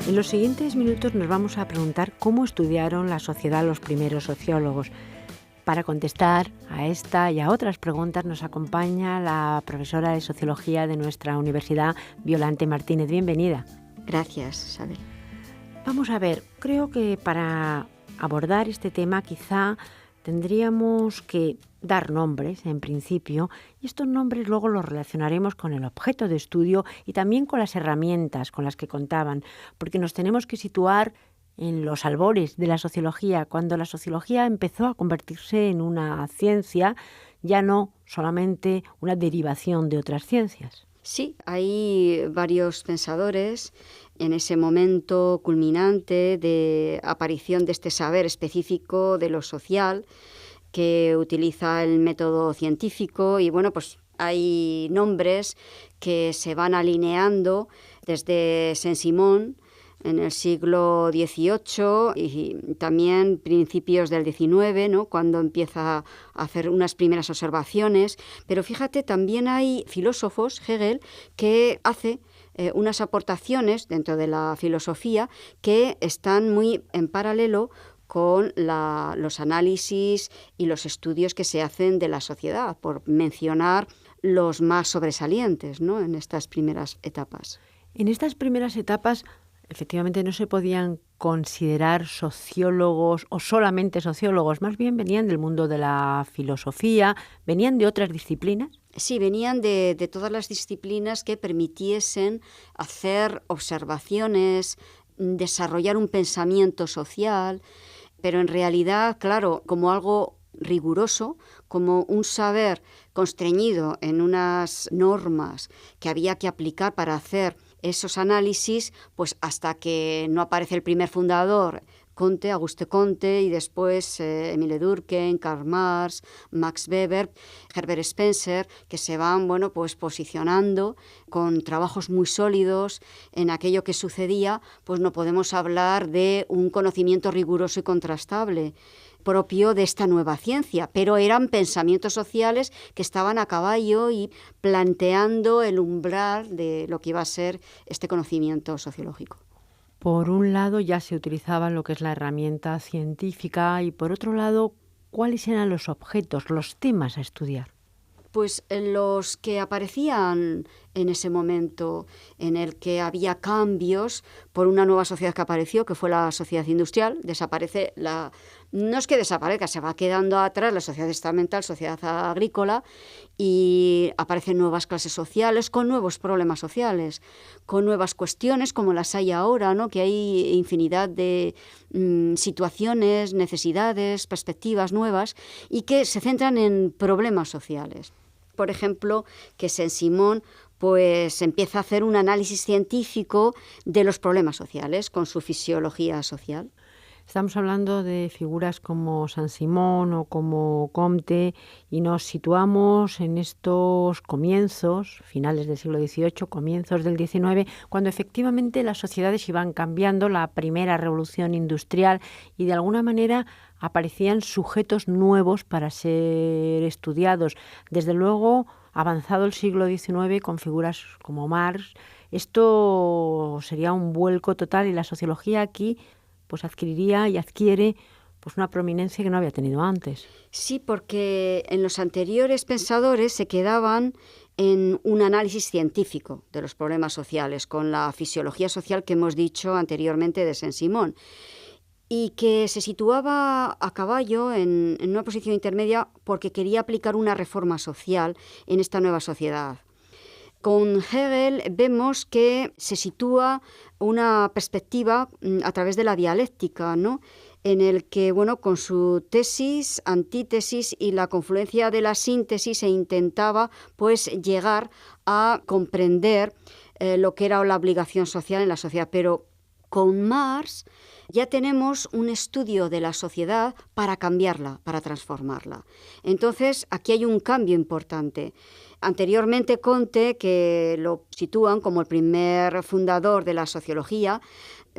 En los siguientes minutos nos vamos a preguntar cómo estudiaron la sociedad los primeros sociólogos. Para contestar a esta y a otras preguntas nos acompaña la profesora de Sociología de nuestra universidad, Violante Martínez. Bienvenida. Gracias, Isabel. Vamos a ver, creo que para abordar este tema quizá tendríamos que dar nombres en principio, y estos nombres luego los relacionaremos con el objeto de estudio y también con las herramientas con las que contaban, porque nos tenemos que situar en los albores de la sociología, cuando la sociología empezó a convertirse en una ciencia, ya no solamente una derivación de otras ciencias. Sí, hay varios pensadores en ese momento culminante de aparición de este saber específico de lo social que utiliza el método científico y pues hay nombres que se van alineando desde Saint-Simon en el siglo XVIII y también principios del XIX, ¿no? Cuando empieza a hacer unas primeras observaciones. Pero fíjate, también hay filósofos, Hegel, que hace unas aportaciones dentro de la filosofía que están muy en paralelo con los análisis y los estudios que se hacen de la sociedad, por mencionar los más sobresalientes, ¿no? En estas primeras etapas. En estas primeras etapas, efectivamente, no se podían considerar sociólogos o solamente sociólogos, más bien venían del mundo de la filosofía, venían de otras disciplinas. Sí, venían de todas las disciplinas que permitiesen hacer observaciones, desarrollar un pensamiento social, pero en realidad, claro, como algo riguroso, como un saber constreñido en unas normas que había que aplicar para hacer esos análisis, pues hasta que no aparece el primer fundador, Comte, Auguste Comte, y después Émile Durkheim, Karl Marx, Max Weber, Herbert Spencer, que se van pues posicionando con trabajos muy sólidos en aquello que sucedía, pues no podemos hablar de un conocimiento riguroso y contrastable propio de esta nueva ciencia, pero eran pensamientos sociales que estaban a caballo y planteando el umbral de lo que iba a ser este conocimiento sociológico. Por un lado ya se utilizaba lo que es la herramienta científica y por otro lado, ¿cuáles eran los objetos, los temas a estudiar? Pues los que aparecían en ese momento en el que había cambios por una nueva sociedad que apareció, que fue la sociedad industrial. No es que desaparezca, se va quedando atrás la sociedad estamental, sociedad agrícola, y aparecen nuevas clases sociales con nuevos problemas sociales, con nuevas cuestiones como las hay ahora, ¿no? Que hay infinidad de situaciones, necesidades, perspectivas nuevas y que se centran en problemas sociales. Por ejemplo, que Saint-Simon pues empieza a hacer un análisis científico de los problemas sociales con su fisiología social. Estamos hablando de figuras como Saint-Simon o como Comte y nos situamos en estos comienzos, finales del siglo XVIII, comienzos del XIX, cuando efectivamente las sociedades iban cambiando, la primera revolución industrial, y de alguna manera aparecían sujetos nuevos para ser estudiados. Desde luego, avanzado el siglo XIX con figuras como Marx, esto sería un vuelco total y la sociología aquí pues adquiriría y adquiere pues una prominencia que no había tenido antes. Sí, porque en los anteriores pensadores se quedaban en un análisis científico de los problemas sociales, con la fisiología social que hemos dicho anteriormente de Saint-Simon, y que se situaba a caballo en una posición intermedia porque quería aplicar una reforma social en esta nueva sociedad. Con Hegel vemos que se sitúa una perspectiva a través de la dialéctica, ¿no? En el que, con su tesis, antítesis y la confluencia de la síntesis se intentaba pues llegar a comprender lo que era la obligación social en la sociedad. Pero con Marx ya tenemos un estudio de la sociedad para cambiarla, para transformarla. Entonces, aquí hay un cambio importante. Anteriormente, Comte, que lo sitúan como el primer fundador de la sociología,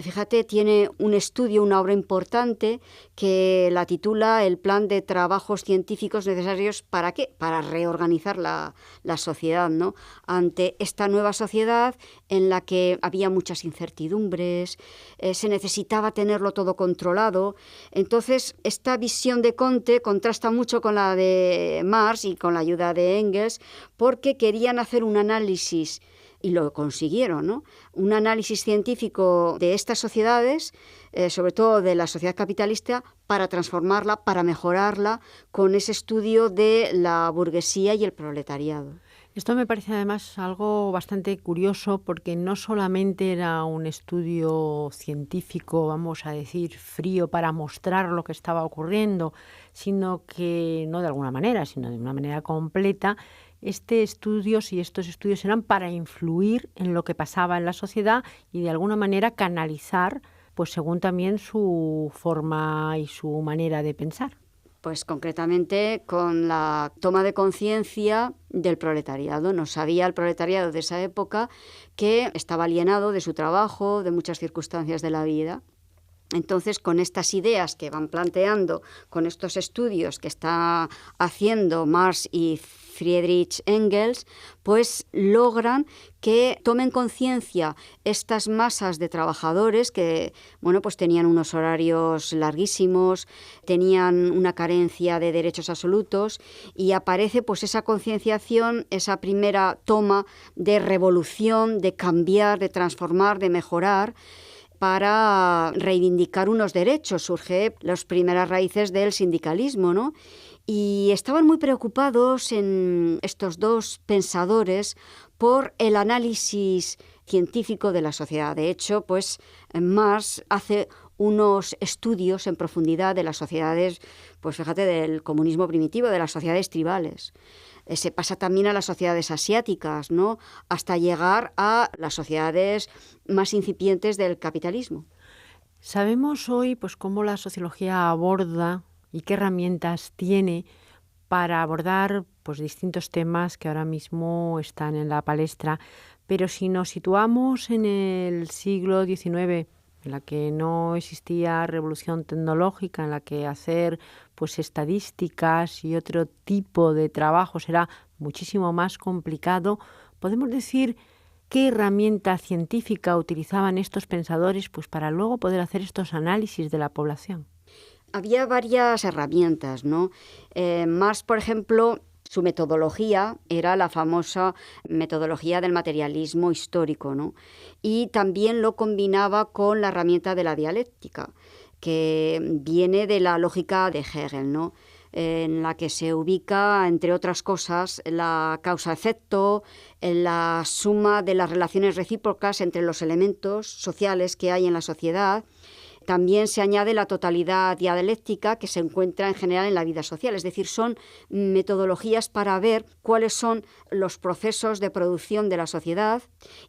Fíjate, tiene un estudio, una obra importante que la titula El plan de trabajos científicos necesarios ¿para qué? Para reorganizar la sociedad, ¿no? Ante esta nueva sociedad en la que había muchas incertidumbres, se necesitaba tenerlo todo controlado. Entonces, esta visión de Comte contrasta mucho con la de Marx y con la ayuda de Engels, porque querían hacer un análisis, y lo consiguieron, ¿no? Un análisis científico de estas sociedades, sobre todo de la sociedad capitalista, para transformarla, para mejorarla, con ese estudio de la burguesía y el proletariado. Esto me parece además algo bastante curioso porque no solamente era un estudio científico, vamos a decir, frío para mostrar lo que estaba ocurriendo, sino que no de alguna manera, sino de una manera completa. Estos estudios eran para influir en lo que pasaba en la sociedad y de alguna manera canalizar, pues según también su forma y su manera de pensar. Pues concretamente con la toma de conciencia del proletariado. No sabía el proletariado de esa época que estaba alienado de su trabajo, de muchas circunstancias de la vida. Entonces, con estas ideas que van planteando, con estos estudios que está haciendo Marx y Friedrich Engels, pues logran que tomen conciencia estas masas de trabajadores que, bueno, pues tenían unos horarios larguísimos, tenían una carencia de derechos absolutos, y aparece pues esa concienciación, esa primera toma de revolución, de cambiar, de transformar, de mejorar, para reivindicar unos derechos. Surge las primeras raíces del sindicalismo, ¿no? Y estaban muy preocupados en estos dos pensadores por el análisis científico de la sociedad. De hecho, pues Marx hace unos estudios en profundidad de las sociedades, pues fíjate, del comunismo primitivo, de las sociedades tribales. Se pasa también a las sociedades asiáticas, ¿no? Hasta llegar a las sociedades más incipientes del capitalismo. Sabemos hoy pues cómo la sociología aborda y qué herramientas tiene para abordar pues distintos temas que ahora mismo están en la palestra, pero si nos situamos en el siglo XIX, en la que no existía revolución tecnológica, en la que hacer pues estadísticas y otro tipo de trabajos era muchísimo más complicado, podemos decir qué herramienta científica utilizaban estos pensadores pues para luego poder hacer estos análisis de la población. Había varias herramientas, ¿no? Marx, por ejemplo, su metodología era la famosa metodología del materialismo histórico, ¿no? Y también lo combinaba con la herramienta de la dialéctica, que viene de la lógica de Hegel, ¿no? En la que se ubica, entre otras cosas, la causa-efecto, la suma de las relaciones recíprocas entre los elementos sociales que hay en la sociedad. También se añade la totalidad dialéctica que se encuentra en general en la vida social, es decir, son metodologías para ver cuáles son los procesos de producción de la sociedad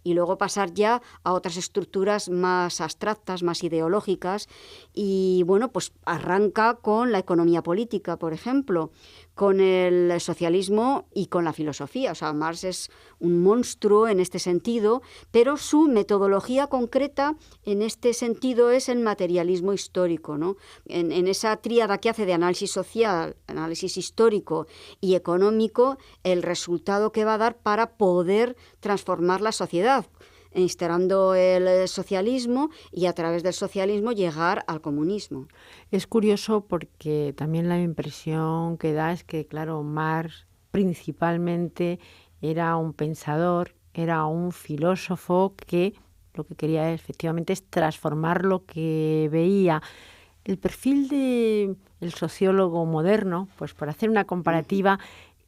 y luego pasar ya a otras estructuras más abstractas, más ideológicas. Y bueno, pues arranca con la economía política, por ejemplo, con el socialismo y con la filosofía. O sea, Marx es un monstruo en este sentido, pero su metodología concreta en este sentido es el materialismo histórico, ¿no? En esa tríada que hace de análisis social, análisis histórico y económico, el resultado que va a dar para poder transformar la sociedad, instaurando el socialismo y a través del socialismo llegar al comunismo. Es curioso porque también la impresión que da es que, claro, Marx principalmente era un pensador, era un filósofo que lo que quería efectivamente es transformar lo que veía. El perfil del sociólogo moderno, pues por hacer una comparativa,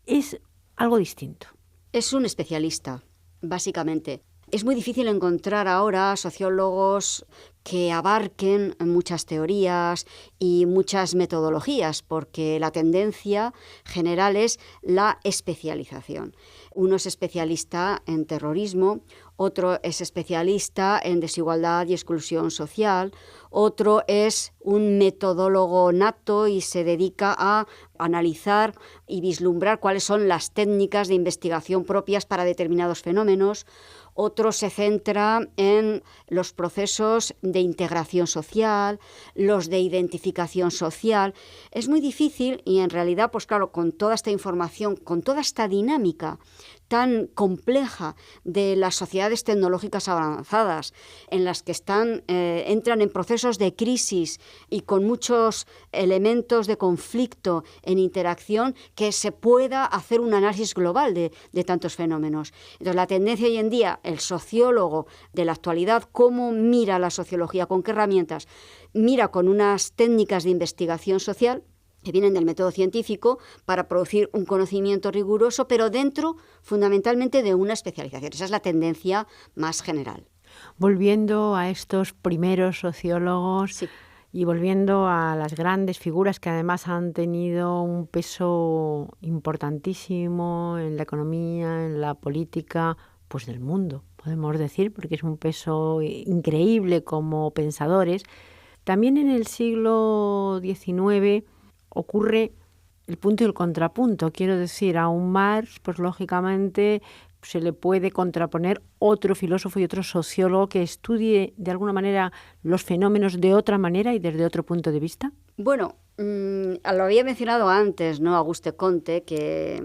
es algo distinto. Es un especialista, básicamente. Es muy difícil encontrar ahora sociólogos que abarquen muchas teorías y muchas metodologías, porque la tendencia general es la especialización. Uno es especialista en terrorismo, otro es especialista en desigualdad y exclusión social, otro es un metodólogo nato y se dedica a analizar y vislumbrar cuáles son las técnicas de investigación propias para determinados fenómenos. otro se centra en los procesos de integración social, los de identificación social. Es muy difícil y en realidad, pues claro, con toda esta información, con toda esta dinámica tan compleja de las sociedades tecnológicas avanzadas, en las que entran en procesos de crisis y con muchos elementos de conflicto en interacción, que se pueda hacer un análisis global de tantos fenómenos. Entonces, la tendencia hoy en día, el sociólogo de la actualidad, ¿cómo mira la sociología? ¿Con qué herramientas? Mira con unas técnicas de investigación social que vienen del método científico para producir un conocimiento riguroso, pero dentro fundamentalmente de una especialización. Esa es la tendencia más general. Volviendo a estos primeros sociólogos, sí, y volviendo a las grandes figuras que además han tenido un peso importantísimo en la economía, en la política, pues del mundo, podemos decir, porque es un peso increíble como pensadores. También en el siglo XIX ocurre el punto y el contrapunto. Quiero decir, a un Marx, pues lógicamente se le puede contraponer otro filósofo y otro sociólogo que estudie de alguna manera los fenómenos de otra manera y desde otro punto de vista. Bueno, lo había mencionado antes, ¿no? Auguste Comte, que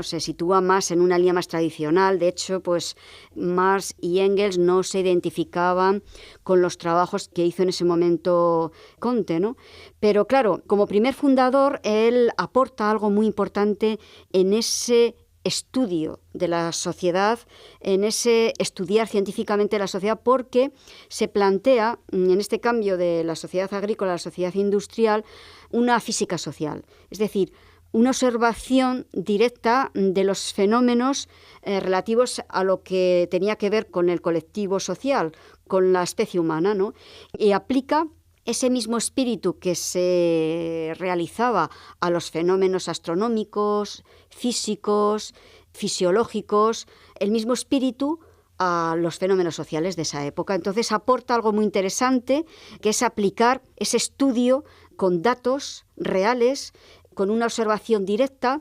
se sitúa más en una línea más tradicional. De hecho, pues Marx y Engels no se identificaban con los trabajos que hizo en ese momento Comte, ¿no? Pero claro, como primer fundador, él aporta algo muy importante en ese estudio de la sociedad, en ese estudiar científicamente la sociedad, porque se plantea, en este cambio de la sociedad agrícola a la sociedad industrial, una física social. Es decir, una observación directa de los fenómenos relativos a lo que tenía que ver con el colectivo social, con la especie humana, ¿no? Y aplica ese mismo espíritu que se realizaba a los fenómenos astronómicos, físicos, fisiológicos, el mismo espíritu a los fenómenos sociales de esa época. Entonces aporta algo muy interesante, que es aplicar ese estudio con datos reales, con una observación directa.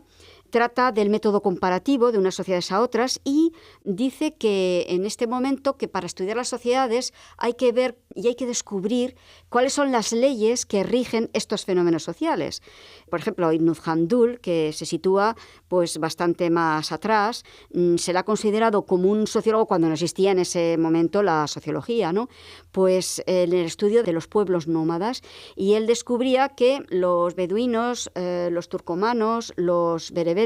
Trata del método comparativo de unas sociedades a otras y dice que en este momento, que para estudiar las sociedades hay que ver y hay que descubrir cuáles son las leyes que rigen estos fenómenos sociales. Por ejemplo, Ibn Khaldun, que se sitúa pues bastante más atrás, se le ha considerado como un sociólogo cuando no existía en ese momento la sociología, ¿no? Pues en el estudio de los pueblos nómadas, y él descubría que los beduinos, los turcomanos, los bereberes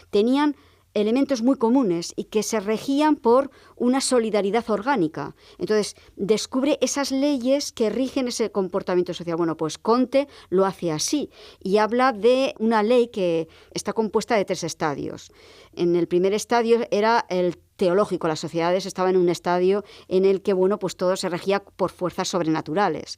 tenían elementos muy comunes y que se regían por una solidaridad orgánica. Entonces, descubre esas leyes que rigen ese comportamiento social. Bueno, pues Comte lo hace así y habla de una ley que está compuesta de 3 estadios. En el primer estadio era el teológico. Las sociedades estaban en un estadio en el que, pues todo se regía por fuerzas sobrenaturales.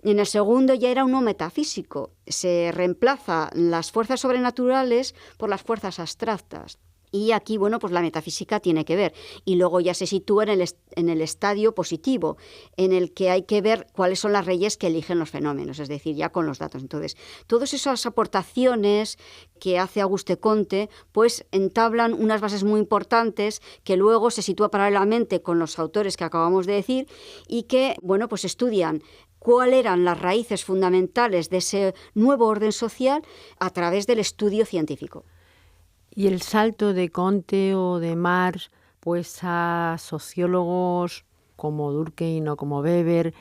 En el segundo ya era uno metafísico. Se reemplaza las fuerzas sobrenaturales por las fuerzas abstractas. Y aquí, pues la metafísica tiene que ver. Y luego ya se sitúa en el estadio positivo, en el que hay que ver cuáles son las leyes que eligen los fenómenos, es decir, ya con los datos. Entonces, todas esas aportaciones que hace Auguste Comte, pues entablan unas bases muy importantes que luego se sitúa paralelamente con los autores que acabamos de decir y que, pues estudian cuáles eran las raíces fundamentales de ese nuevo orden social a través del estudio científico. Y el salto de Comte o de Marx pues a sociólogos como Durkheim o como Weber,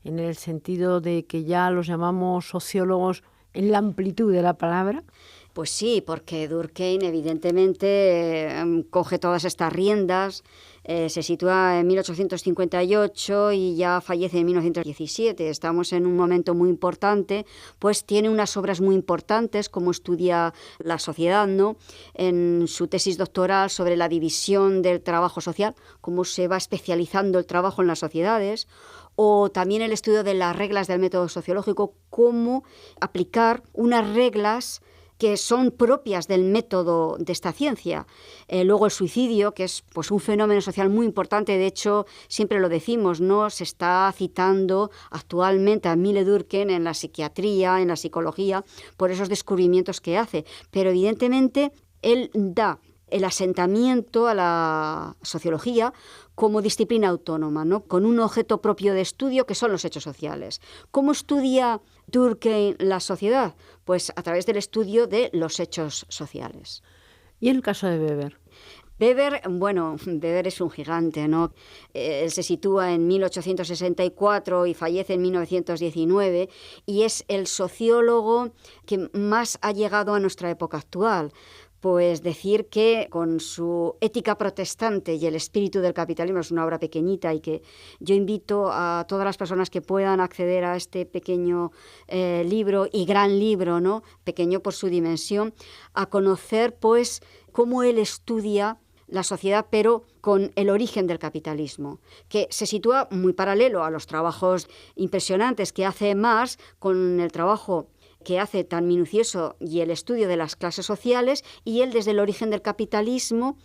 en el sentido de que ya los llamamos sociólogos en la amplitud de la palabra. Pues sí, porque Durkheim evidentemente coge todas estas riendas, se sitúa en 1858 y ya fallece en 1917. Estamos en un momento muy importante, pues tiene unas obras muy importantes, como estudia la sociedad, ¿no? En su tesis doctoral sobre la división del trabajo social, cómo se va especializando el trabajo en las sociedades, o también el estudio de las reglas del método sociológico, cómo aplicar unas reglas que son propias del método de esta ciencia. Luego el suicidio, que es pues un fenómeno social muy importante, de hecho siempre lo decimos, ¿no? Se está citando actualmente a Emile Durkheim en la psiquiatría, en la psicología, por esos descubrimientos que hace, pero evidentemente él da el asentamiento a la sociología como disciplina autónoma, ¿no? Con un objeto propio de estudio que son los hechos sociales. ¿Cómo estudia Durkheim la sociedad? Pues a través del estudio de los hechos sociales. ¿Y en el caso de Weber? Weber es un gigante, ¿no? Él se sitúa en 1864 y fallece en 1919 y es el sociólogo que más ha llegado a nuestra época actual. Pues decir que con su Ética protestante y el espíritu del capitalismo, es una obra pequeñita y que yo invito a todas las personas que puedan acceder a este pequeño libro y gran libro, ¿no? Pequeño por su dimensión, a conocer pues cómo él estudia la sociedad, pero con el origen del capitalismo, que se sitúa muy paralelo a los trabajos impresionantes que hace Marx con el trabajo que hace tan minucioso y el estudio de las clases sociales, y él desde el origen del capitalismo,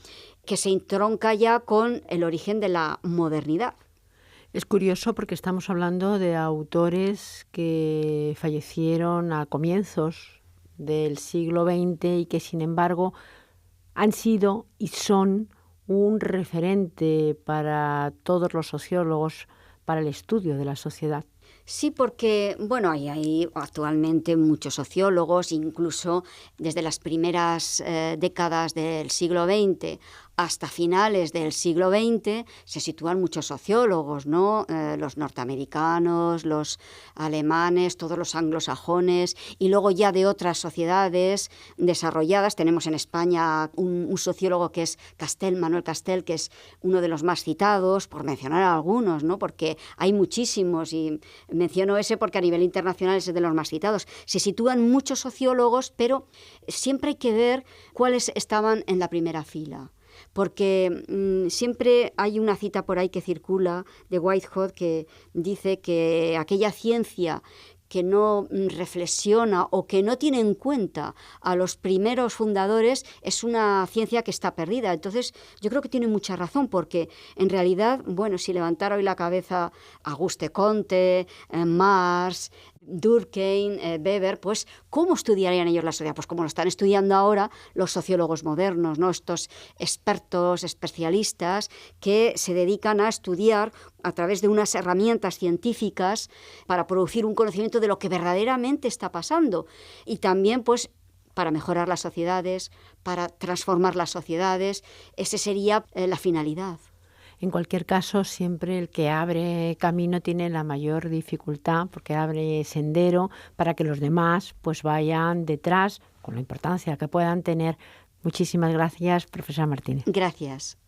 que se entronca ya con el origen de la modernidad. Es curioso porque estamos hablando de autores que fallecieron a comienzos del siglo XX y que, sin embargo, han sido y son un referente para todos los sociólogos para el estudio de la sociedad. Sí, porque hay actualmente muchos sociólogos, incluso desde las primeras décadas del siglo XX hasta finales del siglo XX se sitúan muchos sociólogos, ¿no? Los norteamericanos, los alemanes, todos los anglosajones, y luego ya de otras sociedades desarrolladas. Tenemos en España un sociólogo que es Manuel Castel, que es uno de los más citados, por mencionar algunos, ¿no? Porque hay muchísimos, y menciono ese porque a nivel internacional es de los más citados. Se sitúan muchos sociólogos, pero siempre hay que ver cuáles estaban en la primera fila. Porque siempre hay una cita por ahí que circula de Whitehead que dice que aquella ciencia que no reflexiona o que no tiene en cuenta a los primeros fundadores es una ciencia que está perdida. Entonces, yo creo que tiene mucha razón, porque en realidad, si levantara hoy la cabeza Auguste Comte, Marx, Durkheim, Weber, pues ¿cómo estudiarían ellos la sociedad? Pues como lo están estudiando ahora los sociólogos modernos, ¿no? Estos expertos, especialistas que se dedican a estudiar a través de unas herramientas científicas para producir un conocimiento de lo que verdaderamente está pasando, y también pues para mejorar las sociedades, para transformar las sociedades. Esa sería la finalidad. En cualquier caso, siempre el que abre camino tiene la mayor dificultad, porque abre sendero para que los demás pues vayan detrás con la importancia que puedan tener. Muchísimas gracias, profesora Martínez. Gracias.